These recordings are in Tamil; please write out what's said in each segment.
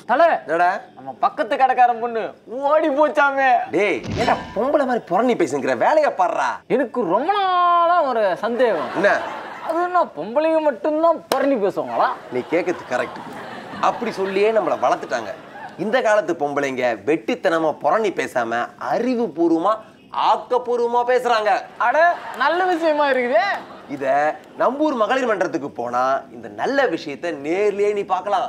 தல நம்ம பக்கத்து கடைக்காரன் பொண்ணு ஓடி போச்சாமே. டேய் ஏடா பொம்பளை மாதிரி புறணி பேசுங்கிற வேலையை பாடுறா. எனக்கு ரொம்ப நாளா ஒரு சந்தேகம். என்ன? அது என்ன பொம்பளைங்க மட்டும்தான் புறணி பேசுவாங்களா? நீ கேட்கறது கரெக்ட். அப்படி சொல்லியே நம்மளை வளர்த்துட்டாங்க. இந்த காலத்து பொம்பளைங்க வெட்டித்தனமா புறணி பேசாம அறிவுபூர்வமா ஆக்கப்பூர்வமா பேசுறாங்க. அட நல்ல விஷயமா இருக்குது. இத நம்பூர் மகளிர் மன்றத்துக்கு போனா இந்த நல்ல விஷயத்தை நேர்லயே நீ பார்க்கலாம்.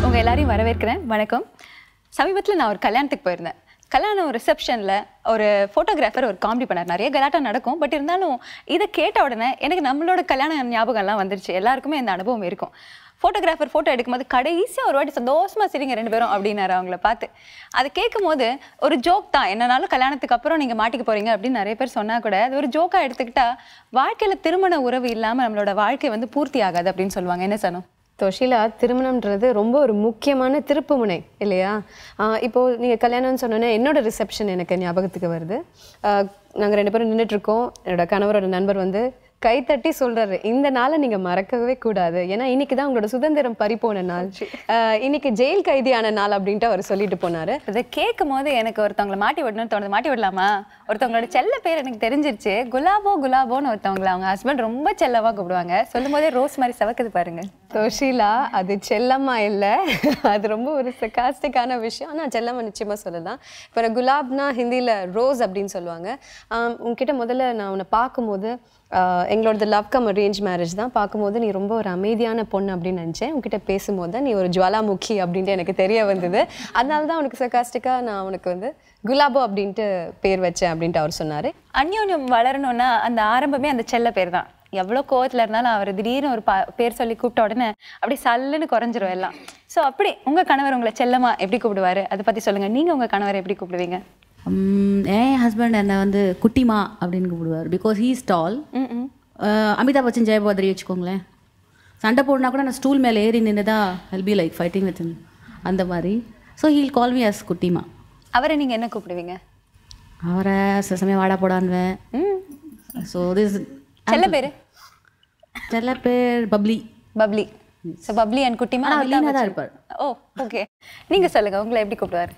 உங்க எல்லாரையும் வரவேற்கிறேன். வணக்கம். சமீபத்தில் நான் ஒரு கல்யாணத்துக்கு போயிருந்தேன். கல்யாணம் ரிசப்ஷனில் ஒரு ஃபோட்டோகிராஃபர் ஒரு காமெடி பண்ணார். நிறைய கலாட்டா நடக்கும். பட் இருந்தாலும் இதை கேட்ட உடனே எனக்கு நம்மளோட கல்யாண ஞாபகம்லாம் வந்துருச்சு. எல்லாருக்குமே இந்த அனுபவம் இருக்கும். ஃபோட்டோகிராஃபர் ஃபோட்டோ எடுக்கும்போது கடைசியாக ஒரு வாட்டி சந்தோஷமாக சிரிங்க 2 பேரும் அப்படின்னாரு அவங்கள பார்த்து. அதை கேட்கும் போது ஒரு ஜோக் தான். என்னன்னாலும் கல்யாணத்துக்கு அப்புறம் நீங்கள் மாட்டிக்க போகிறீங்க அப்படின்னு நிறைய பேர் சொன்னால் கூட அது ஒரு ஜோக்காக எடுத்துக்கிட்டா வாழ்க்கையில் திருமண உறவு இல்லாமல் நம்மளோட வாழ்க்கை வந்து பூர்த்தி ஆகாது அப்படின்னு சொல்லுவாங்க. என்ன சனு? தோஷிலா, திருமணம்ன்றது ரொம்ப ஒரு முக்கியமான திருப்பு முனை இல்லையா? இப்போது நீங்கள் கல்யாணம்னு சொன்னோன்னே என்னோட ரிசப்ஷன் எனக்கு ஞாபகத்துக்கு வருது. நாங்கள் 2 பேரும் நின்றுட்டுருக்கோம். என்னோட கணவரோட நண்பர் வந்து கைத்தட்டி சொல்கிறாரு, இந்த நாளை நீங்கள் மறக்கவே கூடாது, ஏன்னா இன்னைக்கு தான் உங்களோட சுதந்திரம் பறிப்போன நாள், இன்னைக்கு ஜெயில் கைதியான நாள் அப்படின்ட்டு அவர் சொல்லிட்டு போனார். இதை கேட்கும் போது எனக்கு ஒருத்தவங்களை மாட்டி விடணும்னு தோணுது. மாட்டி விடலாமா? ஒருத்தவங்களோட செல்ல பேர் எனக்கு தெரிஞ்சிருச்சு. குலாபோன்னு ஒருத்தவங்களை அவங்க ஹஸ்பண்ட் ரொம்ப செல்லமாக கூப்பிடுவாங்க. சொல்லும் போதே ரோஸ் மாதிரி சவக்குது பாருங்க. தோஷிலா, அது செல்லம்மா இல்லை, அது ரொம்ப ஒரு சர்காஸ்டிக்கான விஷயம். ஆனால் செல்லம்மா நிச்சயமாக சொல்லலாம். இப்போ குலாப்னா ஹிந்தியில் ரோஸ் அப்படின்னு சொல்லுவாங்க. உங்ககிட்ட முதல்ல நான் உன்னை பார்க்கும்போது எங்களோடது லவ் கம் அரேஞ்ச் மேரேஜ் தான். பார்க்கும்போது நீ ரொம்ப ஒரு அமைதியான பொண்ணு அப்படின்னு நினச்சேன். உங்ககிட்ட பேசும்போது தான் நீ ஒரு ஜுவாலாமுக்கி அப்படின்ட்டு எனக்கு தெரிய வந்தது. அதனால தான் உனக்கு சர்காஸ்டிக்காக நான் உனக்கு வந்து குலாபோ அப்படின்ட்டு பேர் வச்சேன் அப்படின்ட்டு அவர் சொன்னார். அந்யோன்யம் வளரணும்னா அந்த ஆரம்பமே அந்த செல்ல பேர் தான். எவ்வளோ கோவத்தில் இருந்தாலும் அவர் திடீர்னு ஒரு பேர் சொல்லி கூப்பிட்ட உடனே அப்படி சல்லுன்னு குறைஞ்சிரும் எல்லாம். ஸோ அப்படி உங்கள் கணவர் உங்களை செல்லமா எப்படி கூப்பிடுவார் அதை பற்றி சொல்லுங்கள். நீங்கள் உங்கள் கணவரை எப்படி கூப்பிடுவீங்க? என் ஹஸ்பண்ட் என்னை வந்து குட்டிமா அப்படின்னு கூப்பிடுவார். Because he is tall. Amitabh Bachchan Jaya Bhaduri வச்சுக்கோங்களேன். சண்டை போடனா கூட நான் ஸ்டூல் மேலே ஏறி நின்று தான் I'll be like fighting with him அந்த மாதிரி. So he'll call me as குட்டிமா. அவரை நீங்கள் என்ன கூப்பிடுவீங்க? அவரை சில சமயம் வாடா போடான்வேன். ஸோ திஸ் செல்ல பேர்? செல்ல பேர் bubbly. Bubbly. So bubbly and குட்டிமா தான் இருப்பார். ஓ ஓகே. நீங்கள் சொல்லுங்கள், உங்களை எப்படி கூப்பிடுவார்?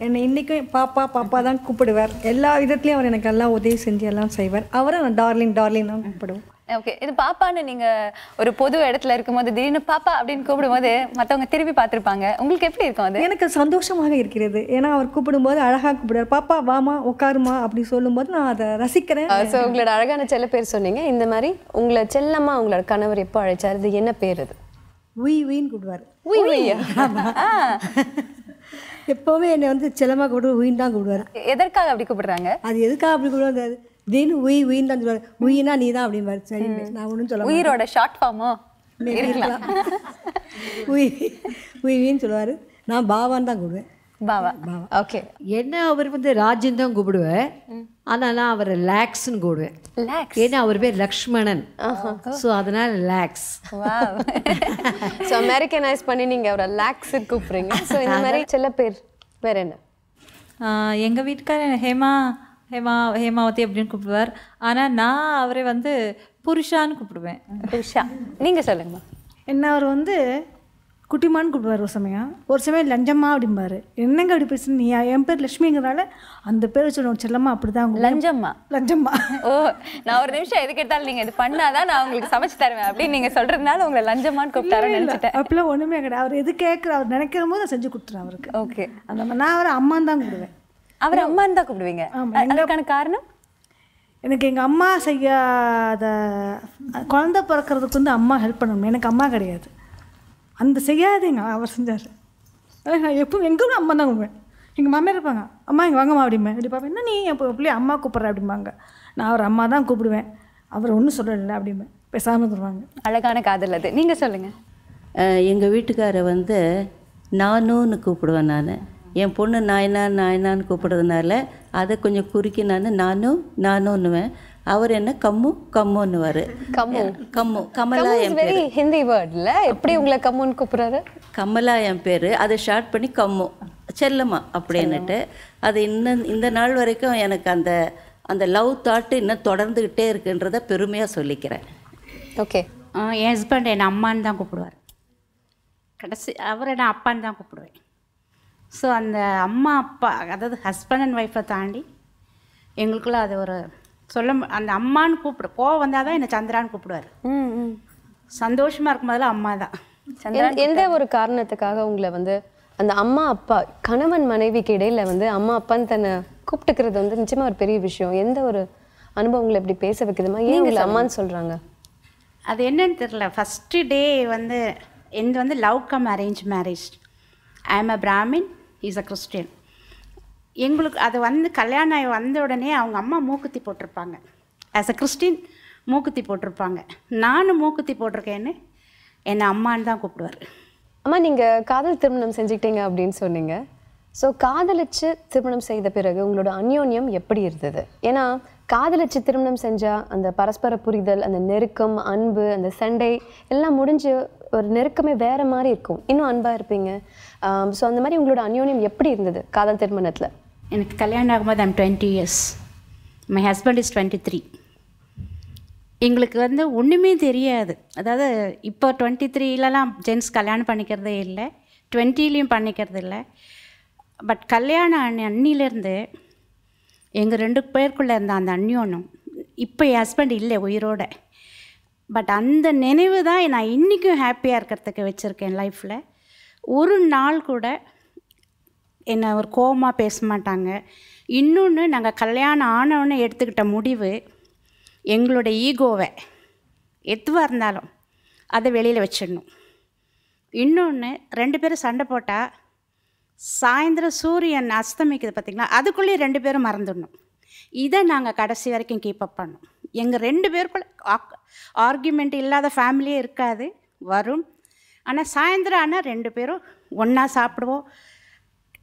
என்னை இன்றைக்கும் பாப்பா தான் கூப்பிடுவார். எல்லா விதத்துலேயும் அவர் எனக்கு எல்லாம் உதவி செஞ்சு எல்லாம் செய்வார். அவரை நான் டார்லிங் தான் கூப்பிடுவோம். ஓகே. இது பாப்பான்னு நீங்கள் ஒரு பொது இடத்துல இருக்கும்போது திடீர்னு பாப்பா அப்படின்னு கூப்பிடும்போது மற்றவங்க திரும்பி பார்த்துருப்பாங்க. உங்களுக்கு எப்படி இருக்கும் அது? எனக்கு சந்தோஷமாக இருக்கிறது. ஏன்னா அவர் கூப்பிடும்போது அழகாக கூப்பிடுவார். பாப்பா வாமா உட்காருமா அப்படி சொல்லும்போது நான் அதை ரசிக்கிறேன். ஸோ உங்களோட அழகான செல்ல பேர் சொன்னீங்க. இந்த மாதிரி உங்களை செல்லம்மா உங்களோட கணவர் எப்போ அழைச்சார்? இது என்ன பேர்? அது உயின்னு கூப்பிடுவார். உய்யா? எப்போவுமே என்னை வந்து செல்லமாக கூப்பிடுவார். உயின்னு தான் கூப்பிடுவார். எதற்காக அப்படி கூப்பிடுறாங்க? அது எதுக்காக அப்படி கூப்பிடுவார்? திடீர்னு உயின்னு தான் சொல்லுவார். உயினா நீ தான் அப்படின்பாரு. சரி, நான் ஒன்றும் சொல்ல உயிரோட ஷார்ட் ஃபார்மோ இருக்கலாம். உயின்னு சொல்லுவார். நான் பாவான்னு தான் கூப்பிடுவேன். பாவா. ஓகே. என்ன அவர் வந்து ராஜன் தான் கூப்பிடுவேன். ஆனால் நான் அவரை லேக்ஸ்ன்னு கூப்பிடுவேன். லேக்ஸ்? ஏன்னா அவர் பேர் லக்ஷ்மணன். ஸோ அதனால் லேக்ஸ். ஸோ அமெரிக்கனைஸ் பண்ணி நீங்கள் அவரை லேக்ஸ் கூப்பிட்றீங்க. ஸோ இந்த மாதிரி செல்ல பேர் வேற என்ன? எங்கள் வீட்டுக்காரர் ஹேமாவதி அப்படின்னு கூப்பிடுவார். ஆனால் நான் அவரை வந்து புருஷான்னு கூப்பிடுவேன். புருஷா. நீங்கள் சொல்லுங்கம்மா. என்ன அவர் வந்து குட்டிமான்னு கூப்பிடுவார். ஒரு சமயம் லஞ்சம்மா அப்படிம்பாரு. என்னங்க அப்படி பேசுன்னு? நீ என் பேர் லட்சுமிங்கிறனால அந்த பேர் வச்சு செல்லம்மா அப்படி தான். லஞ்சம்மா. ஓ, நான் ஒரு நிமிஷம் எதுக்கு எடுத்தாலும் நீங்கள் இது பண்ணாதான் நான் உங்களுக்கு சமைச்சு தருவேன் அப்படின்னு நீங்கள் சொல்கிறதுனால உங்களை லஞ்சம்மான்னு கூப்பிட்டாருன்னு நினச்சிட்டேன். அப்படிலாம் ஒன்றுமே கிடையாது. அவர் எது கேட்குற அவர் நினைக்கிற போது செஞ்சு கொடுத்துருவேன் அவருக்கு. ஓகே. அந்த மாதிரி நான் அவரை அம்மான்னு தான் கூப்பிடுவேன். அவர் அம்மான்னு தான் கூப்பிடுவீங்க? அதுக்கான காரணம்? எனக்கு எங்கள் அம்மா செய்யாத குழந்தை பிறக்கிறதுக்கு வந்து அம்மா ஹெல்ப் பண்ணணும். எனக்கு அம்மா கிடையாது. அந்த செய்யாதீங்க அவர் செஞ்சார். நான் எப்போ எங்களும் அம்மா தான் கூப்பிடுவேன். எங்கள் மாமியார் இருப்பாங்க, அம்மா இங்கே வாங்கம்மா அப்படிம்பேன். இப்படி பார்ப்பேன், என்ன நீ எப்போ பிள்ளைய அம்மா கூப்பிட்ற அப்படிம்பாங்க. நான் அவர் அம்மா தான் கூப்பிடுவேன். அவர் ஒன்றும் சொல்லலை அப்படிம்பேன். பேசாமல் தருவாங்க. அழகான காதல் அது. நீங்கள் சொல்லுங்கள். எங்கள் வீட்டுக்காரை வந்து நானுன்னு கூப்பிடுவேன். நான் என் பொண்ணு நாயனான்னு கூப்பிடுறதுனால அதை கொஞ்சம் குறுக்கி நானுன்னுவேன். அவர் என்ன கம்முன்னுவார். கம்மு கமலா என் பேர். ஹிந்தி வேர்ட்ல எப்படி உங்களை கம்முன்னு கூப்பிடுறாரு? கமலா என் பேர். அதை ஷார்ட் பண்ணி கம்மு செல்லம்மா அப்படின்னுட்டு அது இந்த நாள் வரைக்கும் எனக்கு அந்த லவ் தாட்டு இன்னும் தொடர்ந்துக்கிட்டே இருக்குன்றதை பெருமையாக சொல்லிக்கிறேன். ஓகே. என் ஹஸ்பண்ட் என்னை அம்மான்னு தான் கூப்பிடுவார். கடைசி அவர் என்னை அப்பான்னு தான் கூப்பிடுவேன். ஸோ அந்த அம்மா அப்பா, அதாவது ஹஸ்பண்ட் அண்ட் ஒய்ஃபை தாண்டி எங்களுக்குள்ள அது ஒரு அந்த அம்மான்னு கோவம் வந்தால் தான் என்னை சந்திரான்னு கூப்பிடுவார். சந்தோஷமாக இருக்கும் போதில் அம்மா தான். எந்த ஒரு காரணத்துக்காக உங்களை வந்து அந்த அம்மா அப்பா கணவன் மனைவிக்கு இடையில வந்து அம்மா அப்பான்னு தன்னை கூப்பிட்டுக்கிறது வந்து நிச்சயமாக ஒரு பெரிய விஷயம். எந்த ஒரு அனுபவம் உங்களை எப்படி பேச வைக்குதுமா? ஏன் உங்களை அம்மான்னு சொல்கிறாங்க? அது என்னன்னு தெரியல. ஃபஸ்ட்டு டே வந்து எந்த வந்து love cum arrange marriage. I am a Brahmin, is a Christian. எங்களுக்கு அது வந்து கல்யாணம் ஆகி வந்த உடனே அவங்க அம்மா மூக்குத்தி போட்டிருப்பாங்க. ஆஸ் அ கிறிஸ்டின் மூக்குத்தி போட்டிருப்பாங்க. நானும் மூக்குத்தி போட்டிருக்கேன்னு என்னை அம்மான்னு தான் கூப்பிடுவார். அம்மா, நீங்கள் காதல் திருமணம் செஞ்சுக்கிட்டீங்க அப்படின்னு சொன்னீங்க. ஸோ காதலிச்சு திருமணம் செய்த பிறகு உங்களோட அந்யோன்யம் எப்படி இருந்தது? ஏன்னா காதலிச்சு திருமணம் செஞ்சால் அந்த பரஸ்பர புரிதல், அந்த நெருக்கம், அன்பு, அந்த சண்டை எல்லாம் முடிஞ்சு ஒரு நெருக்கமே வேறு மாதிரி இருக்கும். இன்னும் அன்பாக இருப்பீங்க. ஸோ அந்த மாதிரி உங்களோட அந்யோன்யம் எப்படி இருந்தது காதல் திருமணத்தில்? எனக்கு கல்யாணம் ஆகும்போது I'm 20 years. My husband is 23. எங்களுக்கு வந்து ஒன்றுமே தெரியாது. அதாவது இப்போ 23லலாம் ஜென்ஸ் கல்யாணம் பண்ணிக்கிறதே இல்லை, 20லேயும் பண்ணிக்கிறது இல்லை. பட் கல்யாணம் அன்னிலேருந்து எங்கள் 2 பேருக்குள்ளே இருந்த அந்த அந்யோன்யம், இப்போ என் ஹஸ்பண்ட் இல்லை உயிரோட, பட் அந்த நினைவு தான் நான் இன்றைக்கும் ஹாப்பியாக இருக்கிறதுக்கு வச்சுருக்கேன் லைஃப்பில். ஒரு நாள் கூட என்னை ஒரு கோவமாக பேச மாட்டாங்க. இன்னொன்று, நாங்கள் கல்யாணம் ஆனவொன்னே எடுத்துக்கிட்ட முடிவு, எங்களோட ஈகோவை எதுவாக இருந்தாலும் அதை வெளியில் வச்சிடணும். இன்னொன்று, 2 பேரும் சண்டை போட்டால் சாயந்தரம் சூரியன் அஸ்தமிக்குது பார்த்திங்களா, அதுக்குள்ளேயே 2 பேரும் மறந்துடணும். இதை நாங்கள் கடைசி வரைக்கும் கீப்பப் பண்ணோம். எங்கள் 2 பேருக்குள்ள ஆர்கியூமெண்ட் இல்லாத ஃபேமிலியே இருக்காது, வரும். ஆனால் சாயந்தரம் ஆனால் 2 பேரும் ஒன்றா சாப்பிடுவோம்.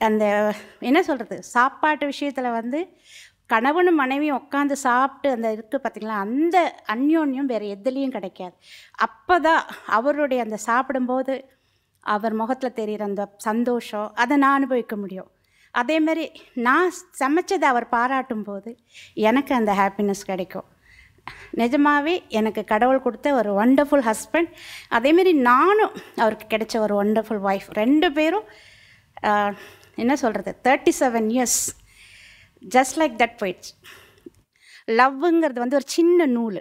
அந்த என்ன சொல்கிறது, சாப்பாட்டு விஷயத்தில் வந்து கணவனும் மனைவியும் உட்காந்து சாப்பிட்டு அந்த இருக்குது பார்த்திங்களா, அந்த அந்யோன்யம் வேறு எதுலேயும் கிடைக்காது. அப்போ தான் அவருடைய அந்த சாப்பிடும்போது அவர் முகத்தில் தெரிகிற அந்த சந்தோஷம், அதை நான் அனுபவிக்க முடியும். அதேமாரி நான் சமைச்சதை அவர் பாராட்டும் போது எனக்கு அந்த ஹாப்பினஸ் கிடைக்கும். நிஜமாகவே எனக்கு கடவுள் கொடுத்த ஒரு ஒண்டர்ஃபுல் ஹஸ்பண்ட், அதேமாரி நானும் அவருக்கு கிடைச்ச ஒரு ஒண்டர்ஃபுல் ஒய்ஃப். 2 பேரும் என்ன சொல்கிறது, 37 years ஜஸ்ட் லைக் தட் போயிடுச்சு. லவ்வுங்கிறது வந்து ஒரு சின்ன நூல்,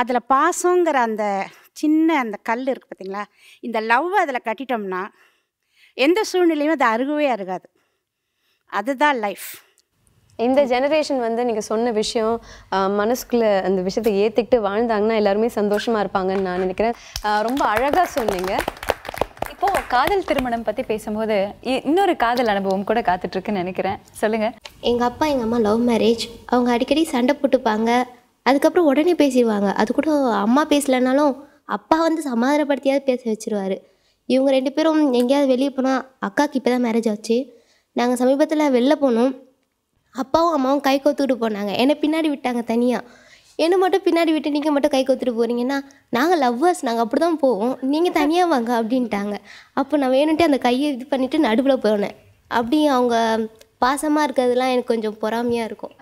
அதில் பாசங்கிற அந்த சின்ன அந்த கல் இருக்குது பார்த்திங்களா, இந்த லவ் அதில் கட்டிட்டோம்னா எந்த சூழ்நிலையும் அது அருகவே அருகாது. அதுதான் லைஃப். இந்த ஜெனரேஷன் வந்து நீங்கள் சொன்ன விஷயம் மனசுக்குள்ளே அந்த விஷயத்தை ஏற்றுக்கிட்டு வாழ்ந்தாங்கன்னா எல்லாருமே சந்தோஷமாக இருப்பாங்கன்னு நான் நினைக்கிறேன். ரொம்ப அழகாக சொன்னீங்க. இப்போது காதல் திருமணம் பற்றி பேசும்போது இன்னொரு காதல் அனுபவம் கூட காத்துட்ருக்குன்னு நினைக்கிறேன். சொல்லுங்கள். எங்கள் அப்பா எங்கள் அம்மா லவ் மேரேஜ். அவங்க அடிக்கடி சண்டை போட்டுப்பாங்க, அதுக்கப்புறம் உடனே பேசிடுவாங்க. அது கூட அம்மா பேசலைனாலும் அப்பா வந்து சமாதானப்படுத்தியாவது பேச வச்சுருவார். இவங்க 2 பேரும் எங்கேயாவது வெளியே போனால், அக்காவுக்கு இப்போ தான் மேரேஜ் ஆச்சு, நாங்கள் சமீபத்தில் வெளில போனோம். அப்பாவும் அம்மாவும் கை கோத்துக்கிட்டு போனாங்க, என்னை பின்னாடி விட்டாங்க தனியாக. என்னை மட்டும் பின்னாடி விட்டு நீங்கள் மட்டும் கை கோத்துட்டு போகிறீங்கன்னா, நாங்கள் லவ்வர்ஸ், நாங்கள் அப்படி தான் போவோம், நீங்கள் தனியாக வாங்க அப்படின்ட்டாங்க. அப்போ நான் வேணுன்ட்டு அந்த கையை இது பண்ணிவிட்டு நடுவில் போனேன். அப்படி அவங்க பாசமாக இருக்கிறதுலாம் எனக்கு கொஞ்சம் பொறாமையாக இருக்கும்.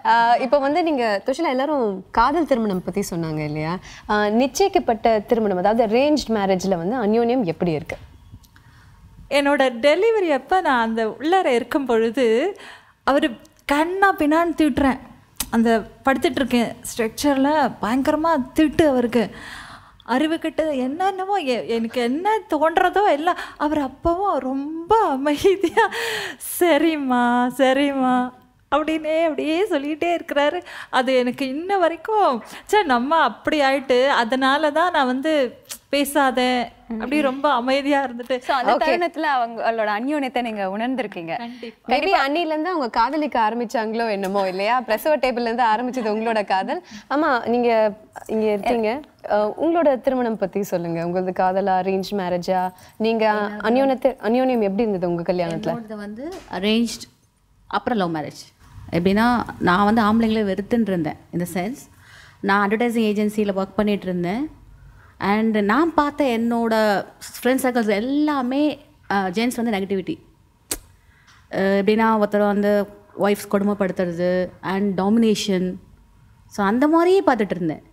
இப்போ வந்து நீங்கள் துஷிலா எல்லாரும் காதல் திருமணம் பற்றி சொன்னாங்க இல்லையா? நிச்சயிக்கப்பட்ட திருமணம், அதாவது அரேஞ்ச் மேரேஜில் வந்து அந்யோன்யம் எப்படி இருக்குது? என்னோட டெலிவரி அப்போ நான் அந்த உள்ளார இருக்கும் பொழுது அவர் கண்ணா பின்னான்னு திட்டுறேன். அந்த படுத்துட்ருக்கேன் ஸ்ட்ரக்சரில், பயங்கரமாக திட்டு அவருக்கு. அறிவு கெட்டது என்னென்னமோ எனக்கு என்ன தோன்றதோ எல்லாம். அவர் அப்பவும் ரொம்ப அமைதியாக சரிம்மா சரிம்மா அப்படியே சொல்லிகிட்டே இருக்கிறாரு. அது எனக்கு இன்ன வரைக்கும் சரி நம்ம அப்படி ஆயிட்டு, அதனால தான் நான் வந்து பேசாத அப்படி ரொம்ப அமைதியா இருந்துட்டு. அந்த தருணத்துல அவங்களோட அந்யோன்யத்தை நீங்க உணர்ந்திருக்கீங்க. மேபி அன்னிலேருந்து அவங்க காதலிக்க ஆரம்பிச்சாங்களோ என்னமோ இல்லையா? பிரசவ டேபிள்ல இருந்து ஆரம்பிச்சது உங்களோட காதல். ஆமா, நீங்க இங்க இருக்கீங்க. உங்களோட திருமணம் பத்தி சொல்லுங்க. உங்களது காதலா, அரேஞ்ச் மேரேஜா? நீங்க அந்யோன்யம் எப்படி இருந்தது உங்க கல்யாணத்துல? வந்து அரேஞ்ச் அப்புறம் லவ் மேரேஜ். எப்படின்னா, நான் வந்து ஆம்பளைங்களே வெறுத்துன்னு இருந்தேன். இந்த சென்ஸ், நான் அட்வர்டைஸிங் ஏஜென்சியில் ஒர்க் பண்ணிகிட்டு இருந்தேன். அண்ட் நான் பார்த்த என்னோடய ஃப்ரெண்ட் சர்க்கிள்ஸ் எல்லாமே ஜென்ஸ் வந்து நெகட்டிவிட்டி. எப்படின்னா, ஒருத்தர் வந்து ஒய்ஃப்ஸ் கொடுமைப்படுத்துறது அண்ட் டாமினேஷன். ஸோ அந்த மாதிரியே பார்த்துட்டு இருந்தேன்.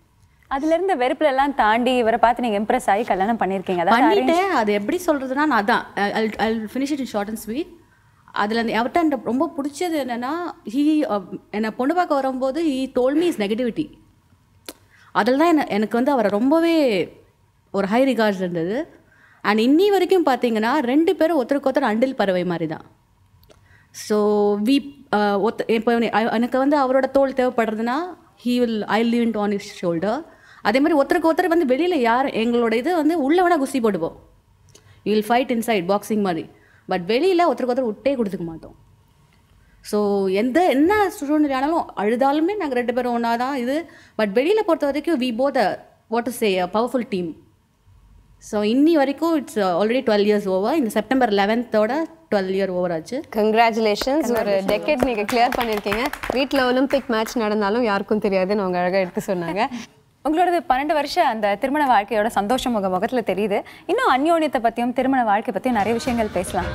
அதுல இருந்த வெறுப்புல எல்லாம் தாண்டி இவரை பார்த்து நீங்க இம்ப்ரெஸ் ஆகி கல்யாணம் பண்ணிருக்கீங்க. பண்ணிட்டேன். அது எப்படி சொல்றதுன்னா, நான் அதான் I finish it in short and sweet. அதில் அந்த அவர்கிட்ட எனக்கு ரொம்ப பிடிச்சது என்னென்னா, என்னை பொண்ணு பார்க்க வரும்போது he told me is negativity. அதில் தான் எனக்கு வந்து அவரை ரொம்பவே ஒரு ஹை ரிகார்ட்ஸ் இருந்தது. அண்ட் இன்னி வரைக்கும் பார்த்தீங்கன்னா 2 பேரும் ஒருத்தருக்கு அண்டில் பறவை மாதிரி தான். ஸோ இப்போ எனக்கு வந்து அவரோட தோல் தேவைப்படுறதுன்னா I lean on his shoulder. அதே மாதிரி ஒருத்தருக்கு வந்து வெளியில் யார் எங்களோட இது வந்து உள்ளே வேணால் குஸ்தி போட்டுப்போம். You will fight inside boxing மாதிரி. பட் வெளியில் ஒருத்தருக்கு விட்டே கொடுத்துக்க மாட்டோம். ஸோ என்ன சூழ்நிலை ஆனாலும் அழுதாலுமே நாங்கள் 2 பேரும் ஒன்றா தான் இது. பட் வெளியில் பொறுத்த வரைக்கும் we both what to say powerful team. So இன்னி வரைக்கும் இட்ஸ் ஆல்ரெடி 12 years ஓவர். இந்த செப்டம்பர் 11th 12 year ஓவர் ஆச்சு. கங்க்ராச்சுலேஷன்ஸ். ஒரு டெக்கேட் நீங்கள் கிளியர் பண்ணியிருக்கீங்க. வீட்டில் ஒலிம்பிக் மேட்ச் நடந்தாலும் யாருக்கும் தெரியாதுன்னு அவங்க அழகாக எடுத்து சொன்னாங்க. உங்களோட 12 வருஷம் அந்த திருமண வாழ்க்கையோட சந்தோஷம் முகத்தில் தெரியுது. இன்னும் அந்யோன்யத்தை பற்றியும் திருமண வாழ்க்கை பற்றியும் நிறைய விஷயங்கள் பேசலாம்.